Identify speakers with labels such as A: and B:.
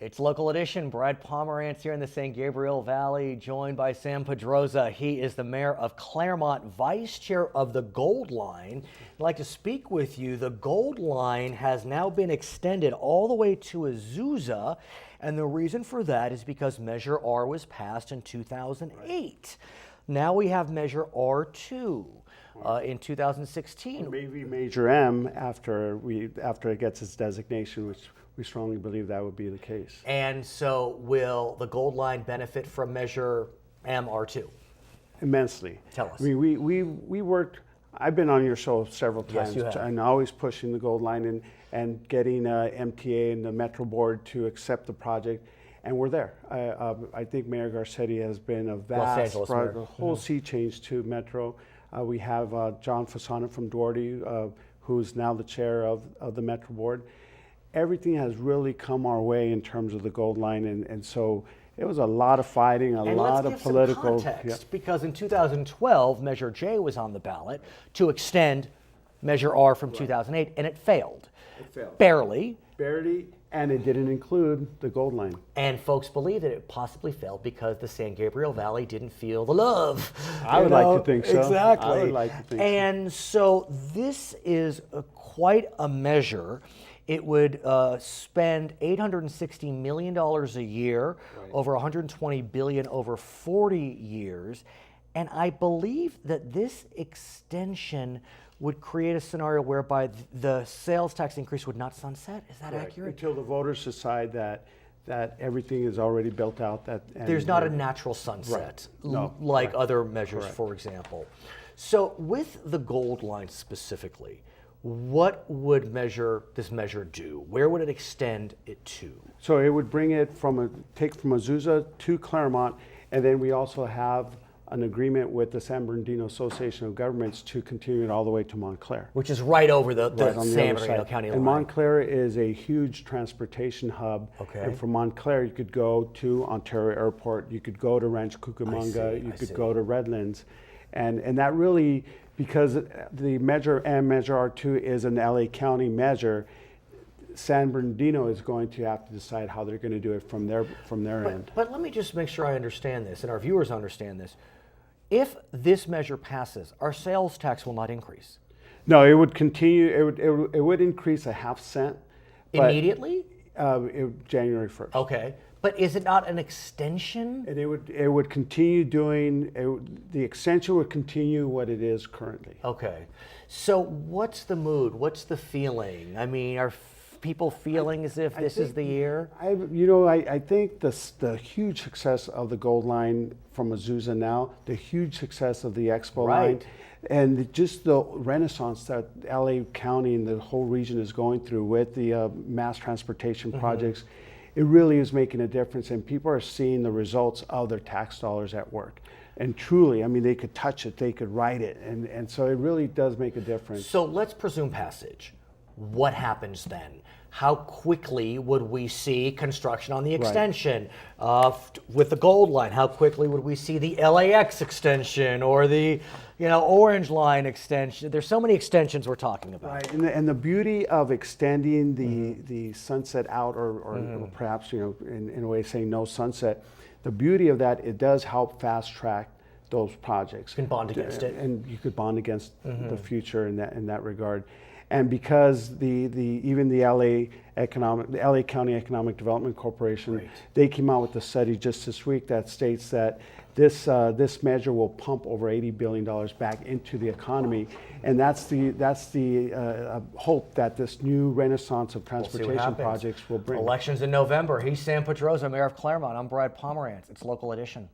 A: It's Local Edition. Brad Pomerance here in the San Gabriel Valley, joined by Sam Pedroza. He is the mayor of Claremont, vice chair of the Goldline. I'd like to speak with you. The Goldline has now been extended all the way to Azusa, and the reason for that is because Measure R was passed in 2008. Now we have Measure R2 in 2016.
B: Or maybe Measure M after it gets its designation, which we strongly believe that would be the case.
A: And so will the Goldline benefit from Measure M R2?
B: Immensely.
A: Tell us.
B: I mean, we worked, I've been on your show several times.
A: Yes, you have.
B: And always pushing the Goldline and getting MTA and the Metro Board to accept the project. And we're there. I think Mayor Garcetti has been a vast, the whole sea change to Metro. We have John Fasano from Doherty, who's now the chair of the Metro Board. Everything has really come our way in terms of the Goldline, and so it was a lot of fighting, a lot of political.
A: Some context, because in 2012, Measure J was on the ballot to extend Measure R from 2008, and it failed.
B: It failed.
A: Barely.
B: Barely, and it didn't include the Goldline.
A: And folks believe that it possibly failed because the San Gabriel Valley didn't feel the love.
B: I would like to think so.
A: Exactly.
B: I would like to think so.
A: And so this is quite a measure. It would spend $860 million a year, over $120 billion over 40 years. And I believe that this extension would create a scenario whereby the sales tax increase would not sunset. Is that accurate?
B: Until the voters decide that everything is already built out.
A: There's not a natural sunset like other measures, for example. So with the Goldline specifically, what would this measure do? Where would it extend it to?
B: So it would bring it take from Azusa to Claremont, and then we also have an agreement with the San Bernardino Association of Governments to continue it all the way to Montclair.
A: Which is right over the
B: on
A: San Bernardino County line.
B: And Montclair is a huge transportation hub.
A: Okay.
B: And from Montclair, you could go to Ontario Airport, you could go to Rancho Cucamonga, you could go to Redlands. And that really, because the Measure M, Measure R2 is an LA County measure, San Bernardino is going to have to decide how they're going to do it from their end.
A: But let me just make sure I understand this, and our viewers understand this. If this measure passes, our sales tax will not increase.
B: No, it would continue. It would increase a half cent.
A: Immediately?
B: January 1st.
A: Okay. But is it not an extension?
B: And it would continue doing, the extension would continue what it is currently.
A: Okay. So what's the mood? What's the feeling? I mean, are people feeling as if this is the year?
B: I think the huge success of the Goldline from Azusa now, the huge success of the Expo line, and just the renaissance that LA County and the whole region is going through with the mass transportation projects, it really is making a difference, and people are seeing the results of their tax dollars at work. And truly, I mean, they could touch it, they could write it, and so it really does make a difference.
A: So let's presume passage. What happens then? How quickly would we see construction on the extension? With the Goldline, how quickly would we see the LAX extension or the Orange Line extension? There's so many extensions we're talking about.
B: Right, and the beauty of extending the sunset out, or perhaps in a way saying no sunset, the beauty of that, it does help fast track those projects.
A: You can bond against it.
B: And you could bond against the future in that regard. And because even the LA County Economic Development Corporation, they came out with a study just this week that states that this measure will pump over $80 billion back into the economy, and that's the hope that this new renaissance of transportation projects will bring.
A: Elections in November. He's Sam Pedroza, Mayor of Claremont. I'm Brad Pomerance. It's Local Edition.